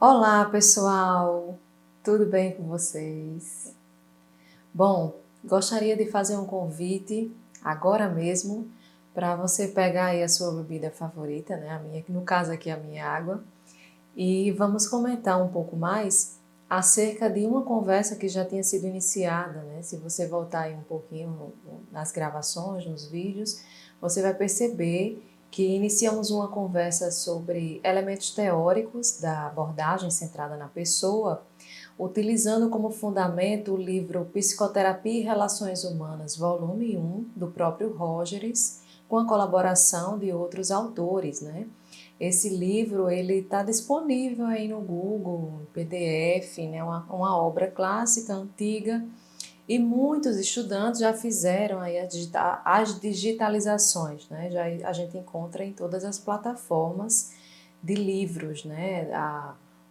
Olá, pessoal! Tudo bem com vocês? Bom, gostaria de fazer um convite agora mesmo para você pegar aí a sua bebida favorita, né? A minha, no caso aqui a minha água, e vamos comentar um pouco mais acerca de uma conversa que já tinha sido iniciada, né? Se você voltar aí um pouquinho nas gravações, nos vídeos, você vai perceber que iniciamos uma conversa sobre elementos teóricos da abordagem centrada na pessoa, utilizando como fundamento o livro Psicoterapia e Relações Humanas, volume 1, do próprio Rogers, com a colaboração de outros autores, né? Esse livro ele está disponível aí no Google, em PDF, né? Uma obra clássica, antiga, e muitos estudantes já fizeram aí as digitalizações, né? Já a gente encontra em todas as plataformas de livros, né?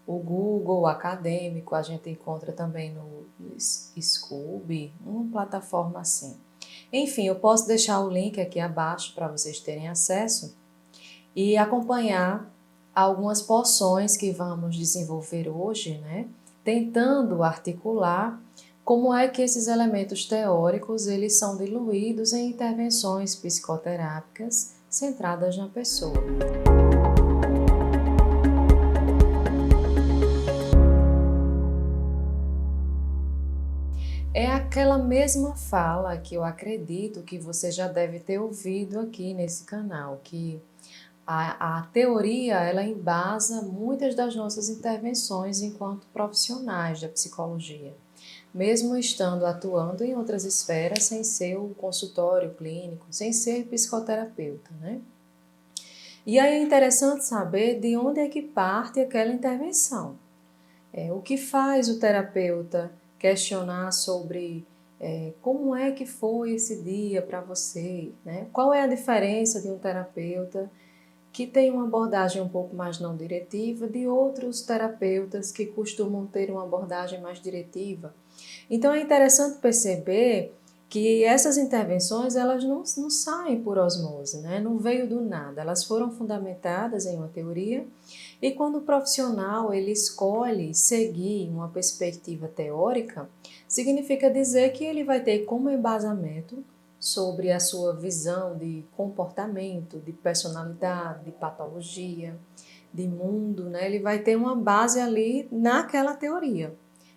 O Google Acadêmico, a gente encontra também no Scoob, uma plataforma assim. Enfim, eu posso deixar o link aqui abaixo para vocês terem acesso e acompanhar algumas porções que vamos desenvolver hoje, né? Tentando articular como é que esses elementos teóricos eles são diluídos em intervenções psicoterápicas centradas na pessoa. É aquela mesma fala que eu acredito que você já deve ter ouvido aqui nesse canal, que a teoria, ela embasa muitas das nossas intervenções enquanto profissionais da psicologia, mesmo estando atuando em outras esferas sem ser o consultório clínico, sem ser psicoterapeuta, né? E aí é interessante saber de onde é que parte aquela intervenção. O que faz o terapeuta questionar sobre como é que foi esse dia para você, né? Qual é a diferença de um terapeuta que tem uma abordagem um pouco mais não diretiva de outros terapeutas que costumam ter uma abordagem mais diretiva. Então é interessante perceber que essas intervenções elas não saem por osmose, né? Não veio do nada, elas foram fundamentadas em uma teoria e quando o profissional ele escolhe seguir uma perspectiva teórica, significa dizer que ele vai ter como embasamento sobre a sua visão de comportamento, de personalidade, de patologia, de mundo, né? Ele vai ter uma base ali naquela teoria.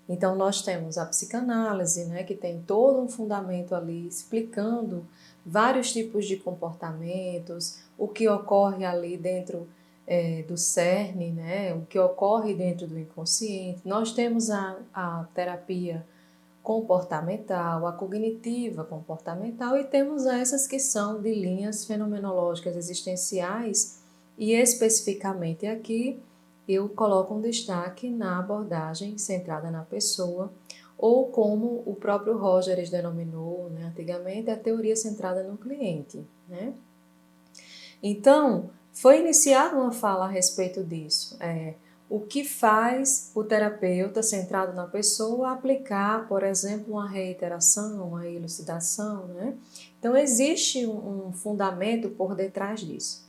Então nós temos a psicanálise, né, que tem todo um fundamento ali explicando vários tipos de comportamentos, o que ocorre ali dentro do cerne, né, o que ocorre dentro do inconsciente. Nós temos a terapia comportamental, a cognitiva comportamental e temos essas que são de linhas fenomenológicas existenciais e especificamente aqui eu coloco um destaque na abordagem centrada na pessoa ou como o próprio Rogers denominou, né, antigamente, a teoria centrada no cliente, né? Então, foi iniciada uma fala a respeito disso. O que faz o terapeuta centrado na pessoa aplicar, por exemplo, uma reiteração, uma elucidação, né? Então, existe um fundamento por detrás disso.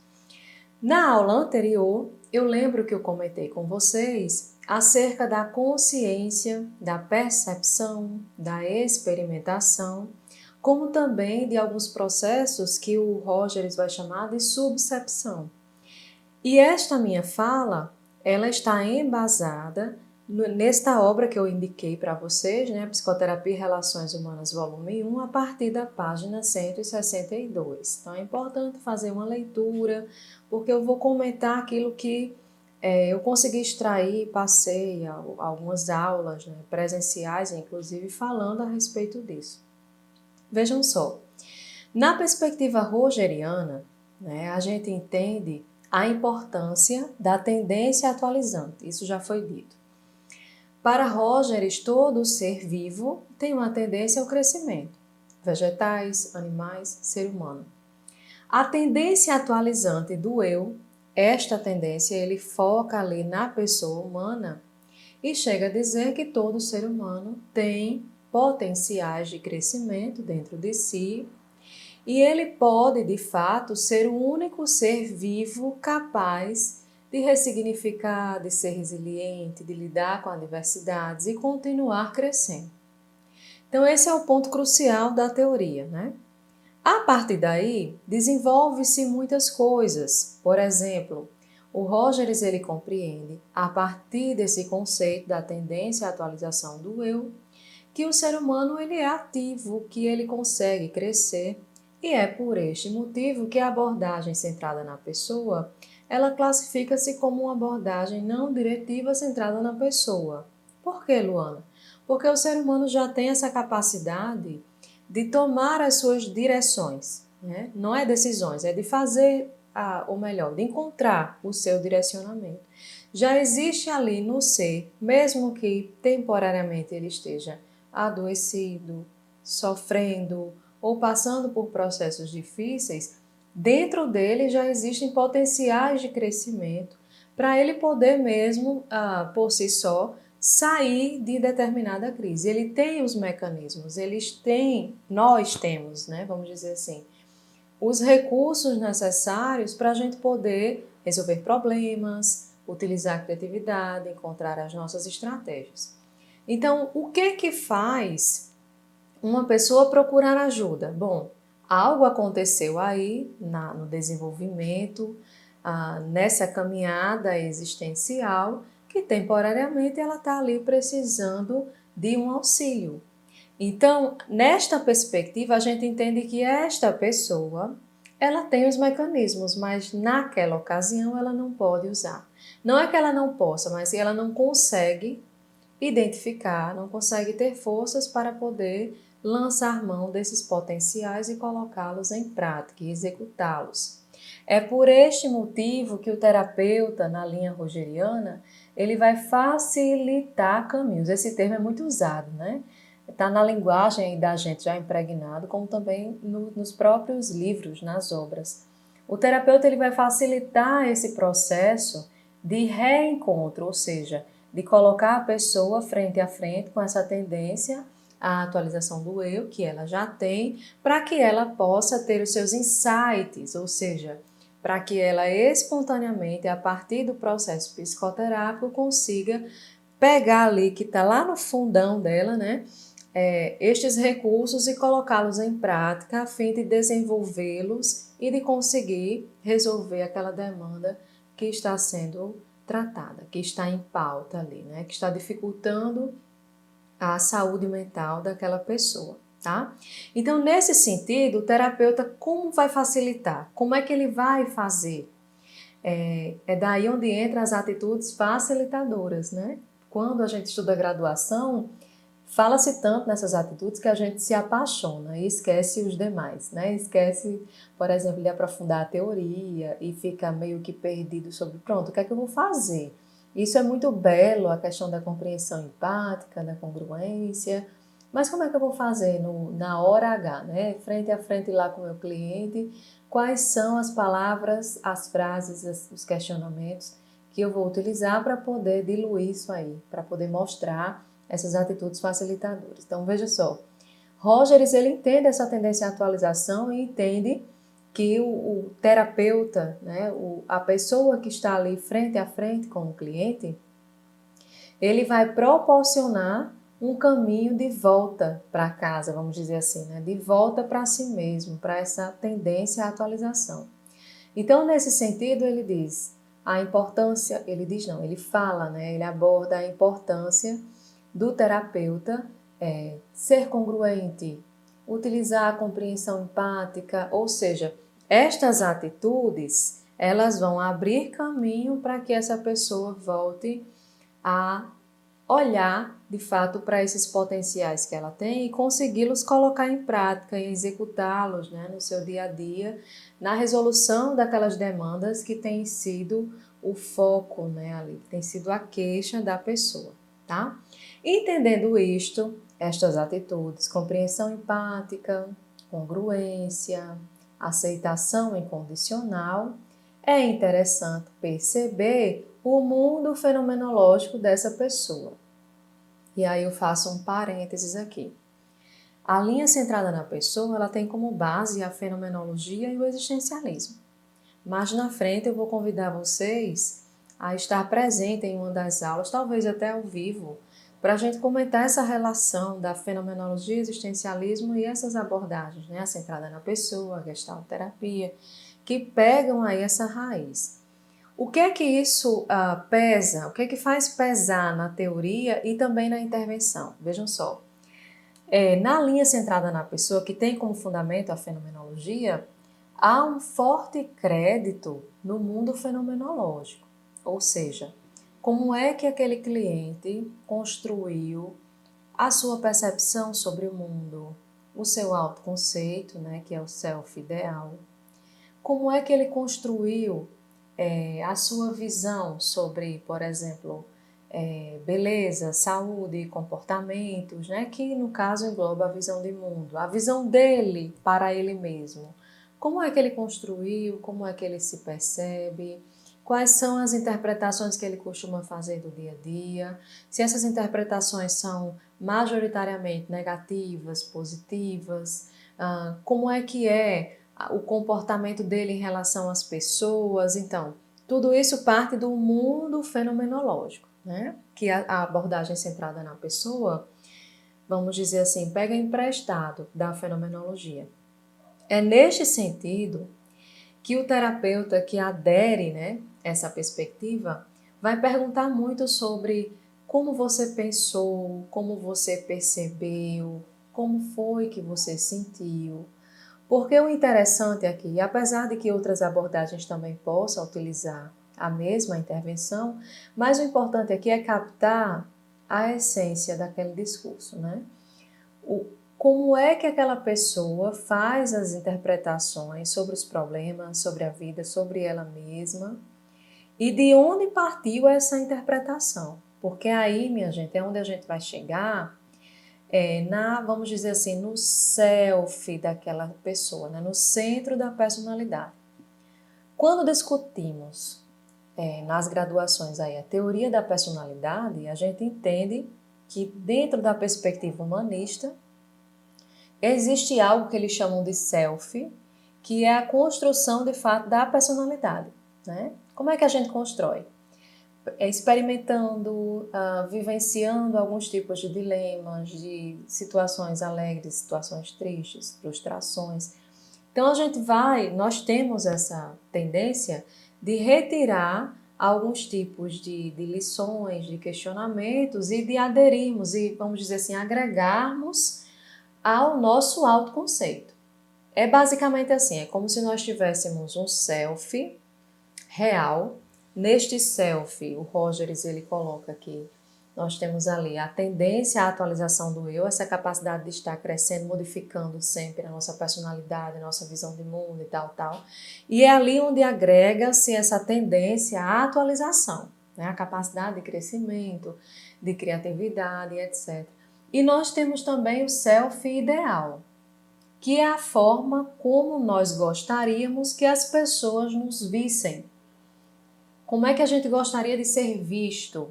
Na aula anterior, eu lembro que eu comentei com vocês acerca da consciência, da percepção, da experimentação, como também de alguns processos que o Rogers vai chamar de subcepção. E esta minha fala, ela está embasada nesta obra que eu indiquei para vocês, né, Psicoterapia e Relações Humanas, volume 1, a partir da página 162. Então é importante fazer uma leitura, porque eu vou comentar aquilo que eu consegui extrair, passei algumas aulas, né, presenciais, inclusive, falando a respeito disso. Vejam só, na perspectiva rogeriana, né, a gente entende a importância da tendência atualizante, isso já foi dito. Para Rogers, todo ser vivo tem uma tendência ao crescimento, vegetais, animais, ser humano. A tendência atualizante do eu, esta tendência ele foca ali na pessoa humana e chega a dizer que todo ser humano tem potenciais de crescimento dentro de si e ele pode, de fato, ser o único ser vivo capaz de ressignificar, de ser resiliente, de lidar com adversidades e continuar crescendo. Então esse é o ponto crucial da teoria, né? A partir daí, desenvolve-se muitas coisas. Por exemplo, o Rogers ele compreende, a partir desse conceito da tendência à atualização do eu, que o ser humano ele é ativo, que ele consegue crescer, e é por este motivo que a abordagem centrada na pessoa, ela classifica-se como uma abordagem não diretiva centrada na pessoa. Por que, Luana? Porque o ser humano já tem essa capacidade de tomar as suas direções, né? Não é decisões, é de fazer, ou melhor, de encontrar o seu direcionamento. Já existe ali no ser, mesmo que temporariamente ele esteja adoecido, sofrendo ou passando por processos difíceis, dentro dele já existem potenciais de crescimento para ele poder mesmo, por si só, sair de determinada crise. Ele tem os mecanismos, nós temos, né, vamos dizer assim, os recursos necessários para a gente poder resolver problemas, utilizar a criatividade, encontrar as nossas estratégias. Então, o que faz uma pessoa procurar ajuda? Bom, algo aconteceu aí no desenvolvimento, nessa caminhada existencial, que temporariamente ela está ali precisando de um auxílio. Então, nesta perspectiva, a gente entende que esta pessoa, ela tem os mecanismos, mas naquela ocasião ela não pode usar. Não é que ela não possa, mas ela não consegue identificar, não consegue ter forças para poder lançar mão desses potenciais e colocá-los em prática e executá-los. É por este motivo que o terapeuta, na linha rogeriana, ele vai facilitar caminhos. Esse termo é muito usado, né? Está na linguagem da gente já impregnado, como também nos próprios livros, nas obras. O terapeuta ele vai facilitar esse processo de reencontro, ou seja, de colocar a pessoa frente a frente com essa tendência à atualização do eu, que ela já tem, para que ela possa ter os seus insights, ou seja, para que ela espontaneamente, a partir do processo psicoterápico, consiga pegar ali, que está lá no fundão dela, né? Estes recursos e colocá-los em prática a fim de desenvolvê-los e de conseguir resolver aquela demanda que está sendo tratada, que está em pauta ali, né? Que está dificultando a saúde mental daquela pessoa, tá? Então, nesse sentido, o terapeuta como vai facilitar? Como é que ele vai fazer? É daí onde entram as atitudes facilitadoras, né? Quando a gente estuda graduação, fala-se tanto nessas atitudes que a gente se apaixona e esquece os demais, né? Esquece, por exemplo, de aprofundar a teoria e fica meio que perdido sobre, pronto, o que é que eu vou fazer? Isso é muito belo, a questão da compreensão empática, da congruência, mas como é que eu vou fazer na hora H, né? Frente a frente lá com o meu cliente, quais são as palavras, as frases, os questionamentos que eu vou utilizar para poder diluir isso aí, para poder mostrar essas atitudes facilitadoras. Então, veja só, Rogers, ele entende essa tendência à atualização e entende que o terapeuta, né, a pessoa que está ali frente a frente com o cliente, ele vai proporcionar um caminho de volta para casa, vamos dizer assim, né, de volta para si mesmo, para essa tendência à atualização. Então, nesse sentido, ele diz a importância, ele diz não, ele fala, né, ele aborda a importância do terapeuta ser congruente, utilizar a compreensão empática, ou seja, estas atitudes, elas vão abrir caminho para que essa pessoa volte a olhar, de fato, para esses potenciais que ela tem e consegui-los colocar em prática e executá-los, né, no seu dia a dia, na resolução daquelas demandas que têm sido o foco, né, ali, que tem sido a queixa da pessoa, tá? Entendendo isto, estas atitudes, compreensão empática, congruência, aceitação incondicional, é interessante perceber o mundo fenomenológico dessa pessoa. E aí eu faço um parênteses aqui. A linha centrada na pessoa, ela tem como base a fenomenologia e o existencialismo. Mas na frente eu vou convidar vocês a estar presente em uma das aulas, talvez até ao vivo, para a gente comentar essa relação da fenomenologia, existencialismo e essas abordagens, né? A centrada na pessoa, a gestalterapia, que pegam aí essa raiz. O que é que isso pesa? O que é que faz pesar na teoria e também na intervenção? Vejam só. Na linha centrada na pessoa, que tem como fundamento a fenomenologia, há um forte crédito no mundo fenomenológico. Ou seja, como é que aquele cliente construiu a sua percepção sobre o mundo, o seu autoconceito, né, que é o self ideal. Como é que ele construiu a sua visão sobre, por exemplo, beleza, saúde e comportamentos, né? Que no caso engloba a visão de mundo, a visão dele para ele mesmo. Como é que ele construiu, como é que ele se percebe, quais são as interpretações que ele costuma fazer do dia a dia, se essas interpretações são majoritariamente negativas, positivas, como é que é o comportamento dele em relação às pessoas. Então, tudo isso parte do mundo fenomenológico, né? Que a abordagem centrada na pessoa, vamos dizer assim, pega emprestado da fenomenologia. É neste sentido que o terapeuta que adere, né, essa perspectiva vai perguntar muito sobre como você pensou, como você percebeu, como foi que você sentiu. Porque o interessante aqui, apesar de que outras abordagens também possam utilizar a mesma intervenção, mas o importante aqui é captar a essência daquele discurso, né? Como é que aquela pessoa faz as interpretações sobre os problemas, sobre a vida, sobre ela mesma, e de onde partiu essa interpretação. Porque aí, minha gente, é onde a gente vai chegar vamos dizer assim, no self daquela pessoa, né? No centro da personalidade. Quando discutimos nas graduações aí a teoria da personalidade, a gente entende que dentro da perspectiva humanista existe algo que eles chamam de self, que é a construção de fato da personalidade, né? Como é que a gente constrói? Experimentando, vivenciando alguns tipos de dilemas, de situações alegres, situações tristes, frustrações. Então nós temos essa tendência de retirar alguns tipos de lições, de questionamentos e de aderirmos e, vamos dizer assim, agregarmos ao nosso autoconceito. É basicamente assim, é como se nós tivéssemos um self real. Neste self, o Rogers ele coloca que nós temos ali a tendência à atualização do eu, essa capacidade de estar crescendo, modificando sempre a nossa personalidade, a nossa visão de mundo e tal. E é ali onde agrega-se essa tendência à atualização, né? A capacidade de crescimento, de criatividade, etc. E nós temos também o self ideal, que é a forma como nós gostaríamos que as pessoas nos vissem. Como é que a gente gostaria de ser visto?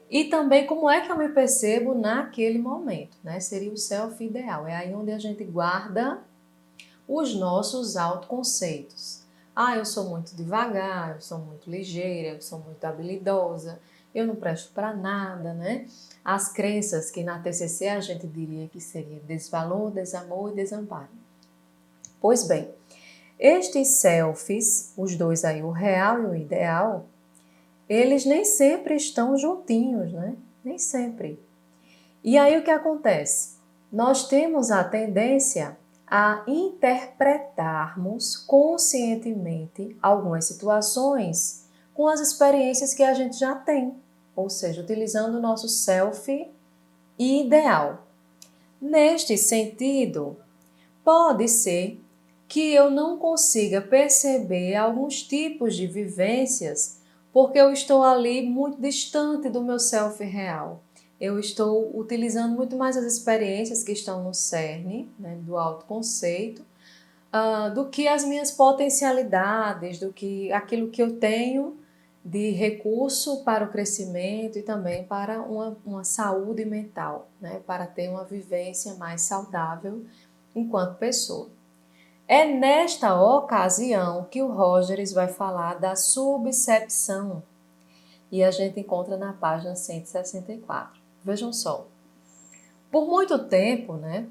E também como é que eu me percebo naquele momento, né? Seria o self ideal. É aí onde a gente guarda os nossos autoconceitos. Eu sou muito devagar, eu sou muito ligeira, eu sou muito habilidosa, eu não presto para nada, né? As crenças que na TCC a gente diria que seria desvalor, desamor e desamparo. Pois bem, estes selfies, os dois aí, o real e o ideal, eles nem sempre estão juntinhos, né? Nem sempre. E aí o que acontece? Nós temos a tendência a interpretarmos conscientemente algumas situações com as experiências que a gente já tem, ou seja, utilizando o nosso self ideal. Neste sentido, pode ser que eu não consiga perceber alguns tipos de vivências porque eu estou ali muito distante do meu self real. Eu estou utilizando muito mais as experiências que estão no cerne, né, do autoconceito, do que as minhas potencialidades, do que aquilo que eu tenho de recurso para o crescimento e também para uma saúde mental, né, para ter uma vivência mais saudável enquanto pessoa. É nesta ocasião que o Rogers vai falar da subcepção, e a gente encontra na página 164. Vejam só. Por muito tempo, né,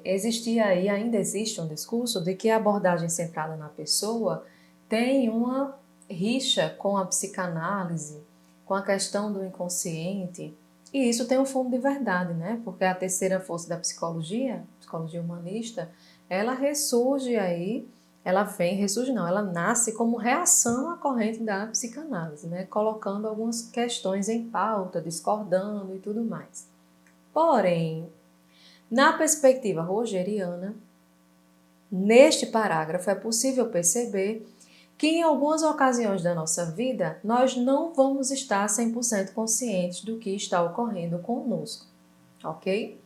existia aí, ainda existe um discurso de que a abordagem centrada na pessoa tem uma rixa com a psicanálise, com a questão do inconsciente, e isso tem um fundo de verdade, né? Porque a terceira força da psicologia humanista, ela ressurge aí, ela nasce como reação à corrente da psicanálise, né? Colocando algumas questões em pauta, discordando e tudo mais. Porém, na perspectiva rogeriana, neste parágrafo é possível perceber que em algumas ocasiões da nossa vida, nós não vamos estar 100% conscientes do que está ocorrendo conosco, ok?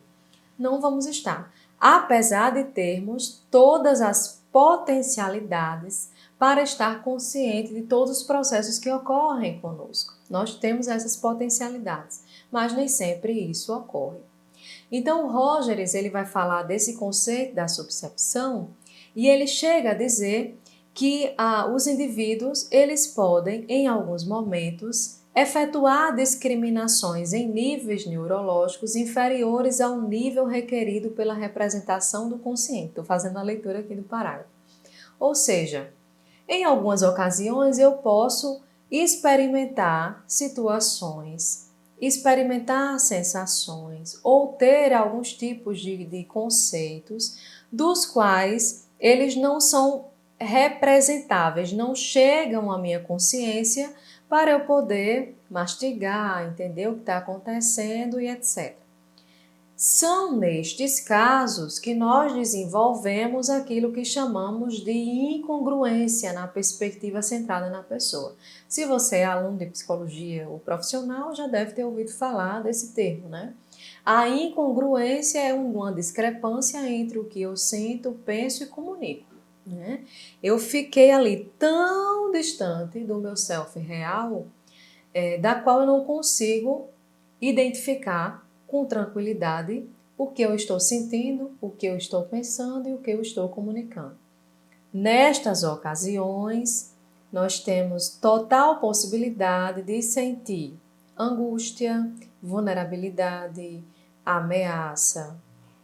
Não vamos estar. Apesar de termos todas as potencialidades para estar consciente de todos os processos que ocorrem conosco. Nós temos essas potencialidades, mas nem sempre isso ocorre. Então, o Rogers ele vai falar desse conceito da subcepção e ele chega a dizer que os indivíduos eles podem, em alguns momentos, efetuar discriminações em níveis neurológicos inferiores ao nível requerido pela representação do consciente. Estou fazendo a leitura aqui do parágrafo. Ou seja, em algumas ocasiões eu posso experimentar situações, experimentar sensações ou ter alguns tipos de conceitos dos quais eles não são representáveis, não chegam à minha consciência para eu poder mastigar, entender o que está acontecendo e etc. São nestes casos que nós desenvolvemos aquilo que chamamos de incongruência na perspectiva centrada na pessoa. Se você é aluno de psicologia ou profissional, já deve ter ouvido falar desse termo, né? A incongruência é uma discrepância entre o que eu sinto, penso e comunico, né? Eu fiquei ali tão distante do meu self real, da qual eu não consigo identificar com tranquilidade o que eu estou sentindo, o que eu estou pensando e o que eu estou comunicando. Nestas ocasiões, nós temos total possibilidade de sentir angústia, vulnerabilidade, ameaça,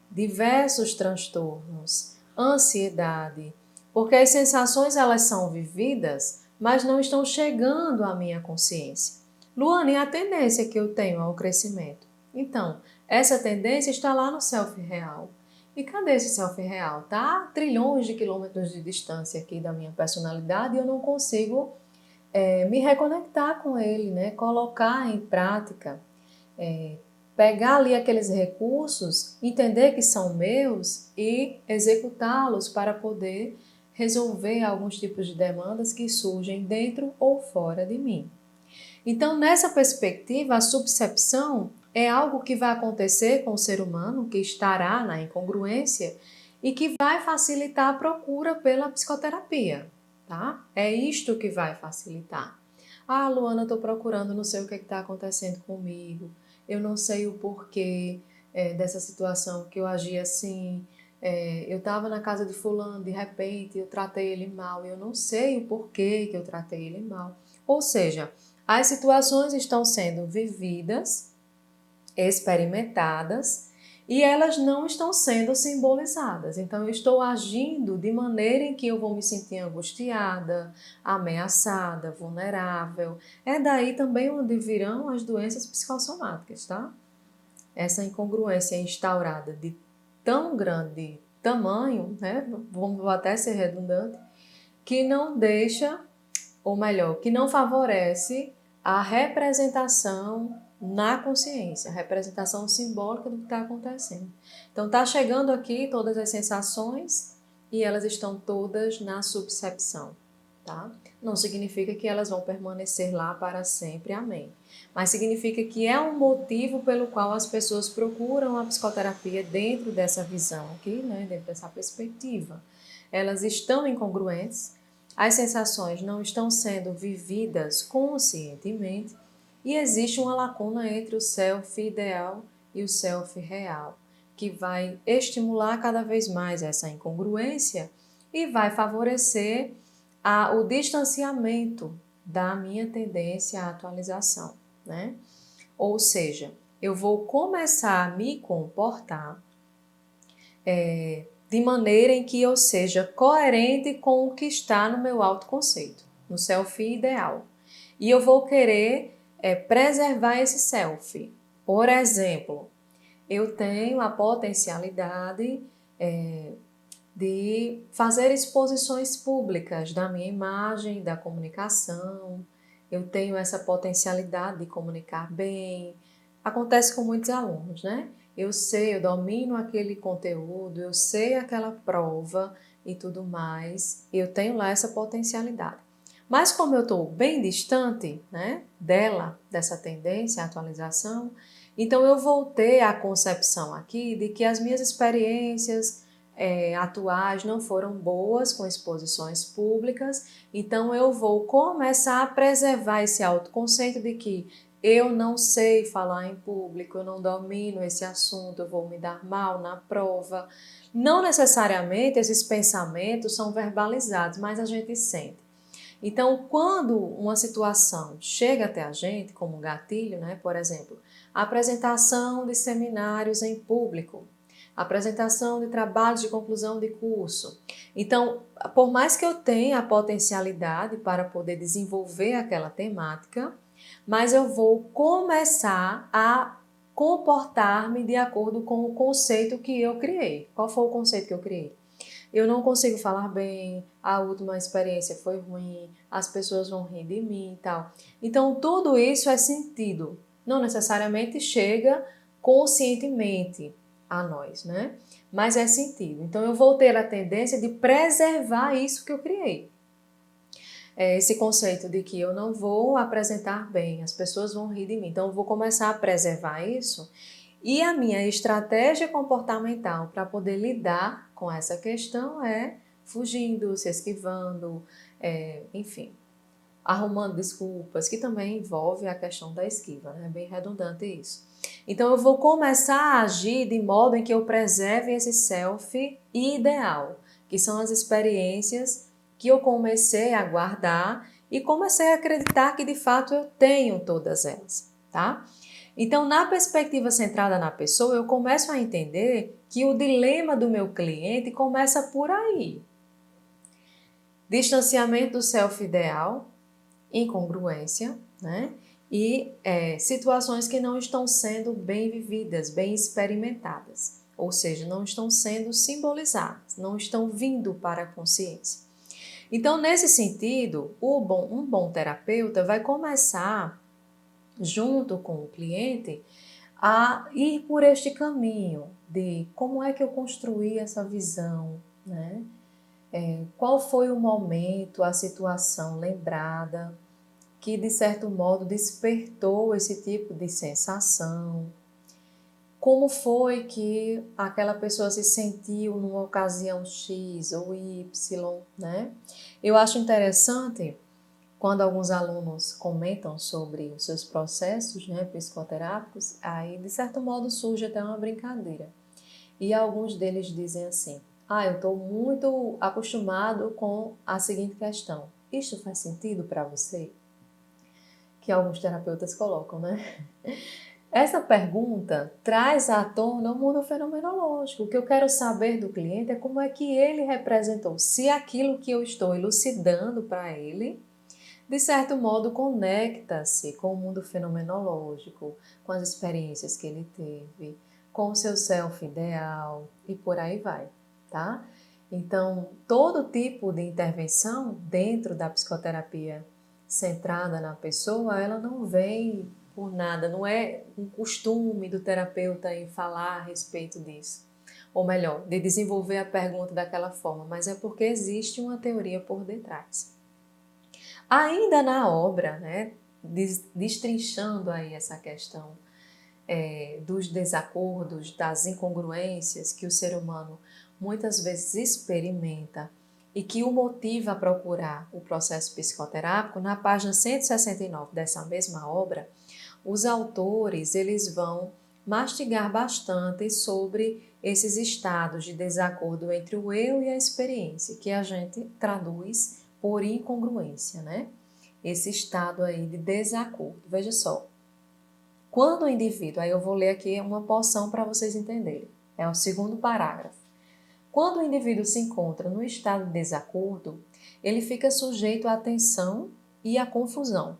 diversos transtornos, ansiedade, porque as sensações elas são vividas, mas não estão chegando à minha consciência. Luane, é a tendência que eu tenho ao crescimento. Então, essa tendência está lá no self real. E cadê esse self real? Está a trilhões de quilômetros de distância aqui da minha personalidade e eu não consigo me reconectar com ele, né? Colocar em prática, pegar ali aqueles recursos, entender que são meus e executá-los para poder resolver alguns tipos de demandas que surgem dentro ou fora de mim. Então, nessa perspectiva, a subcepção é algo que vai acontecer com o ser humano, que estará na incongruência e que vai facilitar a procura pela psicoterapia, tá? É isto que vai facilitar. Ah, Luana, estou procurando, não sei o que está acontecendo comigo, eu não sei o porquê dessa situação, que eu agi assim, eu estava na casa de fulano, de repente eu tratei ele mal, eu não sei o porquê que eu tratei ele mal. Ou seja, as situações estão sendo vividas, experimentadas, e elas não estão sendo simbolizadas. Então, eu estou agindo de maneira em que eu vou me sentir angustiada, ameaçada, vulnerável. É daí também onde virão as doenças psicossomáticas, tá? Essa incongruência instaurada de tão grande tamanho, né? Vou até ser redundante, que não deixa, ou melhor, que não favorece a representação na consciência, a representação simbólica do que está acontecendo. Então, está chegando aqui todas as sensações e elas estão todas na subcepção, tá? Não significa que elas vão permanecer lá para sempre, amém. Mas significa que é um motivo pelo qual as pessoas procuram a psicoterapia dentro dessa visão aqui, né? Dentro dessa perspectiva. Elas estão incongruentes, as sensações não estão sendo vividas conscientemente e existe uma lacuna entre o self ideal e o self real, que vai estimular cada vez mais essa incongruência e vai favorecer o distanciamento da minha tendência à atualização, né? Ou seja, eu vou começar a me comportar de maneira em que eu seja coerente com o que está no meu autoconceito, no self ideal. E eu vou querer preservar esse self. Por exemplo, eu tenho a potencialidade de fazer exposições públicas da minha imagem, da comunicação. Eu tenho essa potencialidade de comunicar bem. Acontece com muitos alunos, né? Eu sei, eu domino aquele conteúdo, eu sei aquela prova e tudo mais. Eu tenho lá essa potencialidade. Mas como eu estou bem distante, né, dessa tendência à atualização, então eu vou ter a concepção aqui de que as minhas experiências atuais não foram boas com exposições públicas, então eu vou começar a preservar esse autoconceito de que eu não sei falar em público, eu não domino esse assunto, eu vou me dar mal na prova. Não necessariamente esses pensamentos são verbalizados, mas a gente sente. Então, quando uma situação chega até a gente, como um gatilho, né? Por exemplo, a apresentação de seminários em público, apresentação de trabalhos de conclusão de curso. Então, por mais que eu tenha a potencialidade para poder desenvolver aquela temática, mas eu vou começar a comportar-me de acordo com o conceito que eu criei. Qual foi o conceito que eu criei? Eu não consigo falar bem, a última experiência foi ruim, as pessoas vão rir de mim e tal. Então, tudo isso é sentido, não necessariamente chega conscientemente a nós, né? Mas é sentido. Então, eu vou ter a tendência de preservar isso que eu criei. Esse conceito de que eu não vou apresentar bem, as pessoas vão rir de mim. Então, eu vou começar a preservar isso. E a minha estratégia comportamental para poder lidar com essa questão é fugindo, se esquivando, enfim, arrumando desculpas, que também envolve a questão da esquiva, né? É bem redundante isso. Então, eu vou começar a agir de modo em que eu preserve esse self ideal, que são as experiências que eu comecei a guardar e comecei a acreditar que de fato eu tenho todas elas, tá? Então, na perspectiva centrada na pessoa, eu começo a entender que o dilema do meu cliente começa por aí. Distanciamento do self-ideal, incongruência, né? E situações que não estão sendo bem vividas, bem experimentadas, ou seja, não estão sendo simbolizadas, não estão vindo para a consciência. Então, nesse sentido, um bom terapeuta vai começar, junto com o cliente, a ir por este caminho de como é que eu construí essa visão, né? Qual foi o momento, a situação lembrada que, de certo modo, despertou esse tipo de sensação? Como foi que aquela pessoa se sentiu numa ocasião X ou Y, né? Eu acho interessante quando alguns alunos comentam sobre os seus processos, né, psicoterápicos, aí de certo modo surge até uma brincadeira. E alguns deles dizem assim: eu estou muito acostumado com a seguinte questão: isto faz sentido para você? Que alguns terapeutas colocam, né? Essa pergunta traz à tona o mundo fenomenológico. O que eu quero saber do cliente é como é que ele representou, se aquilo que eu estou elucidando para ele, de certo modo, conecta-se com o mundo fenomenológico, com as experiências que ele teve, com o seu self ideal e por aí vai, tá? Então, todo tipo de intervenção dentro da psicoterapia centrada na pessoa, ela não vem por nada, não é um costume do terapeuta em falar a respeito disso. Ou melhor, de desenvolver a pergunta daquela forma, mas é porque existe uma teoria por detrás. Ainda na obra, né, destrinchando aí essa questão dos desacordos, das incongruências que o ser humano muitas vezes experimenta e que o motiva a procurar o processo psicoterápico, na página 169 dessa mesma obra, os autores eles vão mastigar bastante sobre esses estados de desacordo entre o eu e a experiência, que a gente traduz por incongruência, né? esse estado aí de desacordo. Veja só, quando o indivíduo, aí eu vou ler aqui uma porção para vocês entenderem, é o segundo parágrafo. Quando o indivíduo se encontra no estado de desacordo, ele fica sujeito à tensão e à confusão.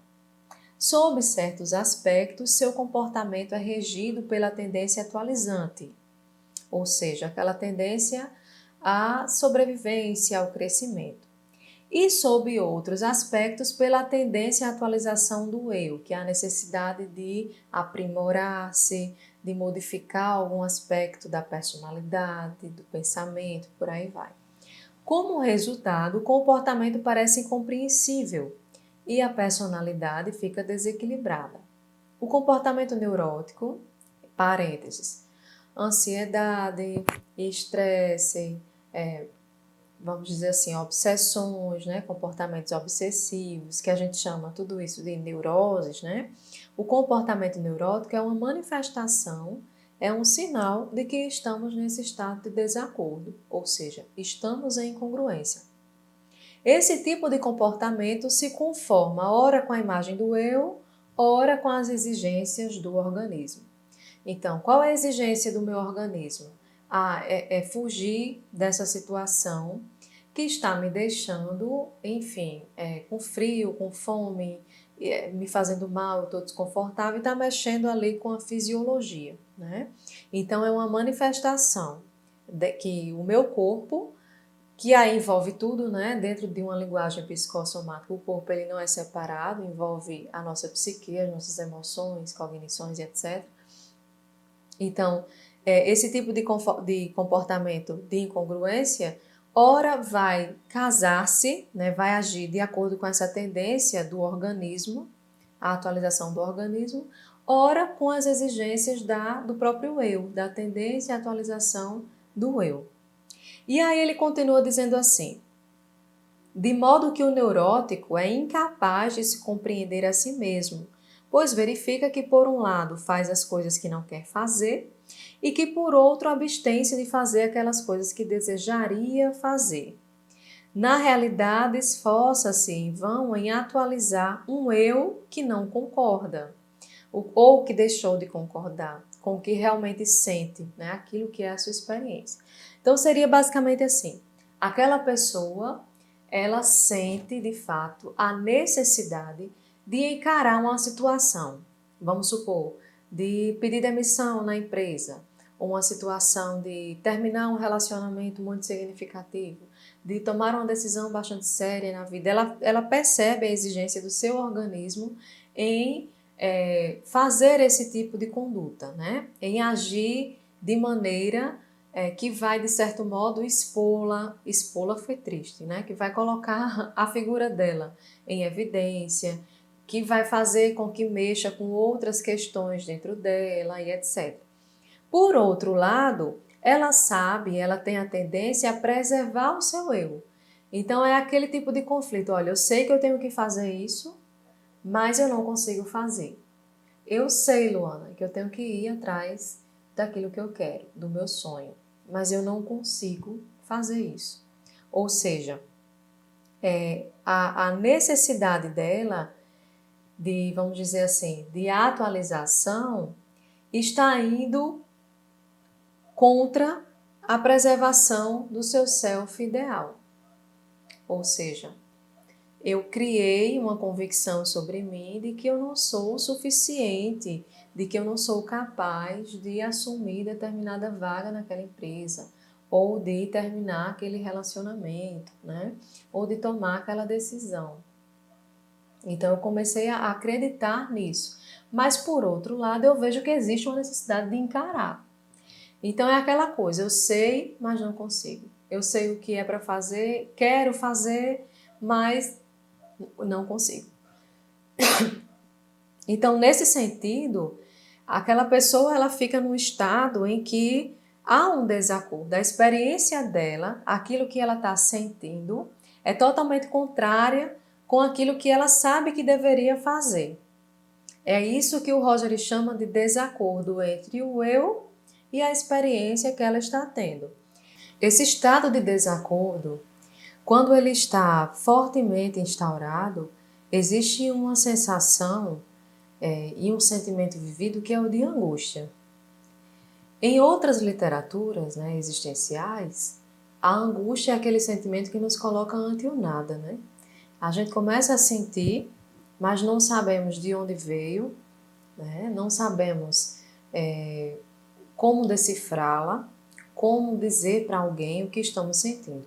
Sob certos aspectos, seu comportamento é regido pela tendência atualizante, ou seja, aquela tendência à sobrevivência, ao crescimento. E sob outros aspectos, pela tendência à atualização do eu, que é a necessidade de aprimorar-se, de modificar algum aspecto da personalidade, do pensamento, por aí vai. Como resultado, o comportamento parece incompreensível e a personalidade fica desequilibrada. O comportamento neurótico, parênteses, ansiedade, estresse, vamos dizer assim, obsessões, né, comportamentos obsessivos, que a gente chama tudo isso de neuroses, né? O comportamento neurótico é uma manifestação, é um sinal de que estamos nesse estado de desacordo, ou seja, estamos em incongruência. Esse tipo de comportamento se conforma ora com a imagem do eu, ora com as exigências do organismo. Então, qual é a exigência do meu organismo? É fugir dessa situação que está me deixando, enfim, com frio, com fome, me fazendo mal, estou desconfortável e está mexendo ali com a fisiologia, né? Então, é uma manifestação de que o meu corpo, que aí envolve tudo, né? Dentro de uma linguagem psicossomática, o corpo ele não é separado, envolve a nossa psique, as nossas emoções, cognições e etc. Então, esse tipo de comportamento de incongruência, ora vai casar-se, né, vai agir de acordo com essa tendência do organismo, a atualização do organismo, ora com as exigências do próprio eu, da tendência à atualização do eu. E aí ele continua dizendo assim: de modo que o neurótico é incapaz de se compreender a si mesmo, pois verifica que, por um lado, faz as coisas que não quer fazer e que, por outro, abstém-se de fazer aquelas coisas que desejaria fazer. Na realidade, esforça-se em vão em atualizar um eu que não concorda, ou que deixou de concordar com o que realmente sente, né? Aquilo que é a sua experiência. Então, seria basicamente assim: aquela pessoa, ela sente de fato a necessidade de encarar uma situação, vamos supor, de pedir demissão na empresa, ou uma situação de terminar um relacionamento muito significativo, de tomar uma decisão bastante séria na vida. Ela percebe a exigência do seu organismo em fazer esse tipo de conduta, né? Em agir de maneira que vai, de certo modo, expô-la foi triste, né? Que vai colocar a figura dela em evidência, que vai fazer com que mexa com outras questões dentro dela e etc. Por outro lado, ela sabe, ela tem a tendência a preservar o seu eu. Então é aquele tipo de conflito: olha, eu sei que eu tenho que fazer isso, mas eu não consigo fazer. Eu sei, Luana, que eu tenho que ir atrás daquilo que eu quero, do meu sonho, mas eu não consigo fazer isso. Ou seja, a necessidade dela de, vamos dizer assim, de atualização está indo contra a preservação do seu self ideal. Ou seja, eu criei uma convicção sobre mim de que eu não sou o suficiente, de que eu não sou capaz de assumir determinada vaga naquela empresa, ou de terminar aquele relacionamento, né? Ou de tomar aquela decisão. Então eu comecei a acreditar nisso. Mas por outro lado, eu vejo que existe uma necessidade de encarar. Então é aquela coisa: eu sei, mas não consigo. Eu sei o que é para fazer, quero fazer, mas não consigo. Então, nesse sentido, aquela pessoa ela fica num estado em que há um desacordo. A experiência dela, aquilo que ela está sentindo, é totalmente contrária com aquilo que ela sabe que deveria fazer. É isso que o Roger chama de desacordo entre o eu e a experiência que ela está tendo. Esse estado de desacordo, quando ele está fortemente instaurado, existe uma sensação e um sentimento vivido que é o de angústia. Em outras literaturas, né, existenciais, a angústia é aquele sentimento que nos coloca ante o nada, né? A gente começa a sentir, mas não sabemos de onde veio, né? Não sabemos como decifrá-la, como dizer para alguém o que estamos sentindo.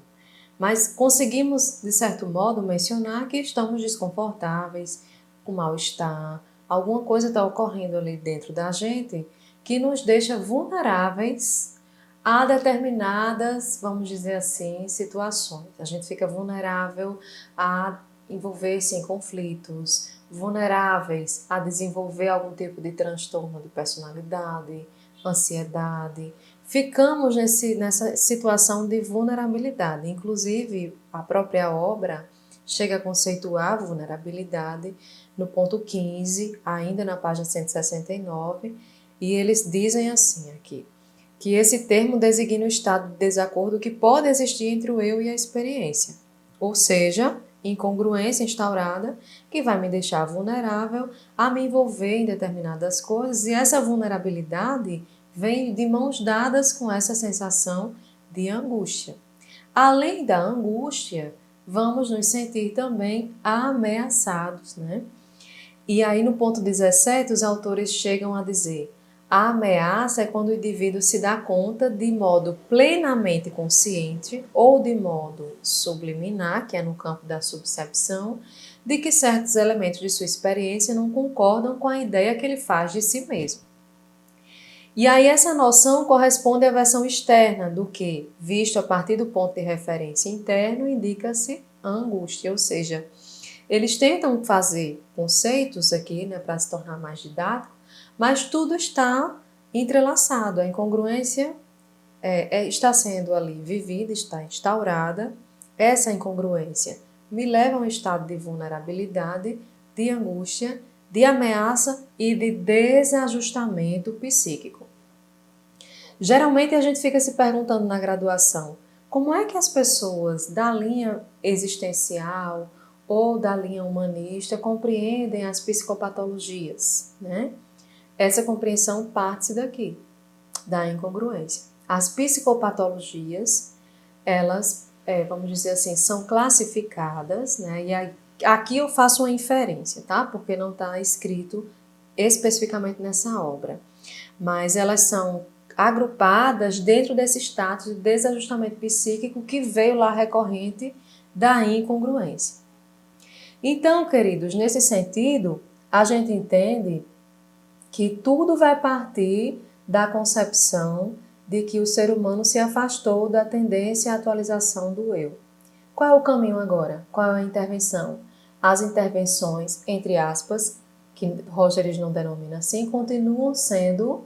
Mas conseguimos, de certo modo, mencionar que estamos desconfortáveis, com mal-estar, alguma coisa está ocorrendo ali dentro da gente que nos deixa vulneráveis a determinadas, vamos dizer assim, situações. A gente fica vulnerável a envolver-se em conflitos, vulneráveis a desenvolver algum tipo de transtorno de personalidade, ansiedade. Ficamos nessa situação de vulnerabilidade. Inclusive, a própria obra chega a conceituar a vulnerabilidade no ponto 15, ainda na página 169, e eles dizem assim aqui, que esse termo designa o estado de desacordo que pode existir entre o eu e a experiência, ou seja, incongruência instaurada que vai me deixar vulnerável a me envolver em determinadas coisas, e essa vulnerabilidade vem de mãos dadas com essa sensação de angústia. Além da angústia, vamos nos sentir também ameaçados, né? E aí no ponto 17, os autores chegam a dizer: a ameaça é quando o indivíduo se dá conta de modo plenamente consciente ou de modo subliminar, que é no campo da subcepção, de que certos elementos de sua experiência não concordam com a ideia que ele faz de si mesmo. E aí essa noção corresponde à versão externa do que, visto a partir do ponto de referência interno, indica-se a angústia, ou seja, eles tentam fazer conceitos aqui, né, para se tornar mais didático, mas tudo está entrelaçado. A incongruência está sendo ali vivida, está instaurada. Essa incongruência me leva a um estado de vulnerabilidade, de angústia, de ameaça e de desajustamento psíquico. Geralmente a gente fica se perguntando na graduação, como é que as pessoas da linha existencial ou da linha humanista compreendem as psicopatologias, né? Essa compreensão parte daqui, da incongruência. As psicopatologias, elas, vamos dizer assim, são classificadas, né? E aqui eu faço uma inferência, tá? Porque não está escrito especificamente nessa obra. Mas elas são agrupadas dentro desse status de desajustamento psíquico que veio lá recorrente da incongruência. Então, queridos, nesse sentido, a gente entende que tudo vai partir da concepção de que o ser humano se afastou da tendência à atualização do eu. Qual é o caminho agora? Qual é a intervenção? As intervenções, entre aspas, que Rogers não denomina assim, continuam sendo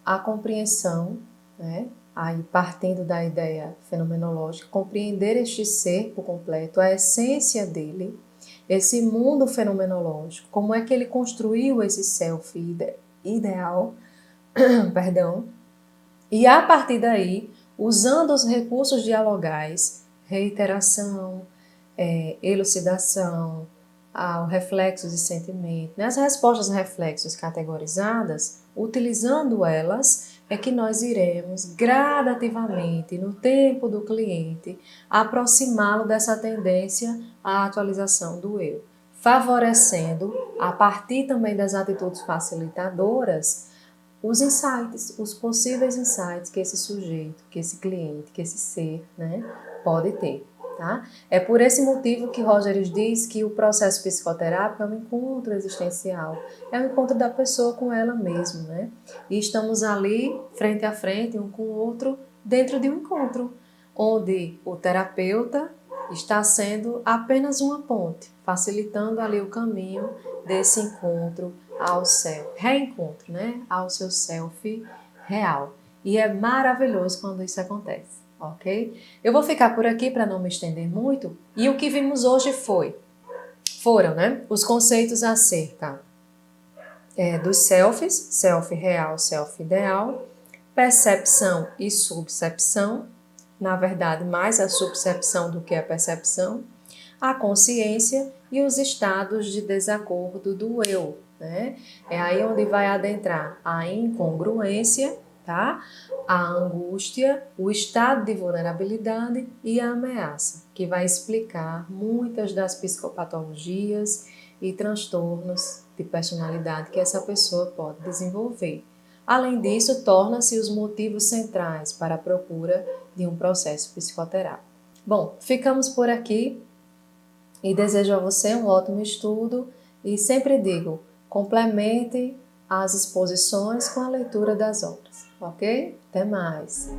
a compreensão, né? Aí partindo da ideia fenomenológica, compreender este ser por completo, a essência dele, esse mundo fenomenológico, como é que ele construiu esse self ideal, perdão, e a partir daí, usando os recursos dialogais, reiteração, elucidação, o reflexo de sentimento, nas respostas reflexos categorizadas, utilizando elas, é que nós iremos gradativamente, no tempo do cliente, aproximá-lo dessa tendência à atualização do eu, favorecendo, a partir também das atitudes facilitadoras, os insights, os possíveis insights que esse sujeito, que esse cliente, que esse ser, né, pode ter. Tá? É por esse motivo que Rogers diz que o processo psicoterápico é um encontro existencial, é um encontro da pessoa com ela mesma, né? E estamos ali, frente a frente, um com o outro, dentro de um encontro, onde o terapeuta está sendo apenas uma ponte, facilitando ali o caminho desse encontro ao self, reencontro, né? Ao seu self real. E é maravilhoso quando isso acontece. Ok? Eu vou ficar por aqui para não me estender muito. E o que vimos hoje foram, né, os conceitos acerca dos selfies, self real, self ideal, percepção e subcepção, na verdade mais a subcepção do que a percepção, a consciência e os estados de desacordo do eu, né? É aí onde vai adentrar a incongruência, tá? A angústia, o estado de vulnerabilidade e a ameaça, que vai explicar muitas das psicopatologias e transtornos de personalidade que essa pessoa pode desenvolver. Além disso, torna-se os motivos centrais para a procura de um processo psicoterápico. Bom, ficamos por aqui e desejo a você um ótimo estudo e sempre digo, complemente as exposições com a leitura das obras, ok? Até mais!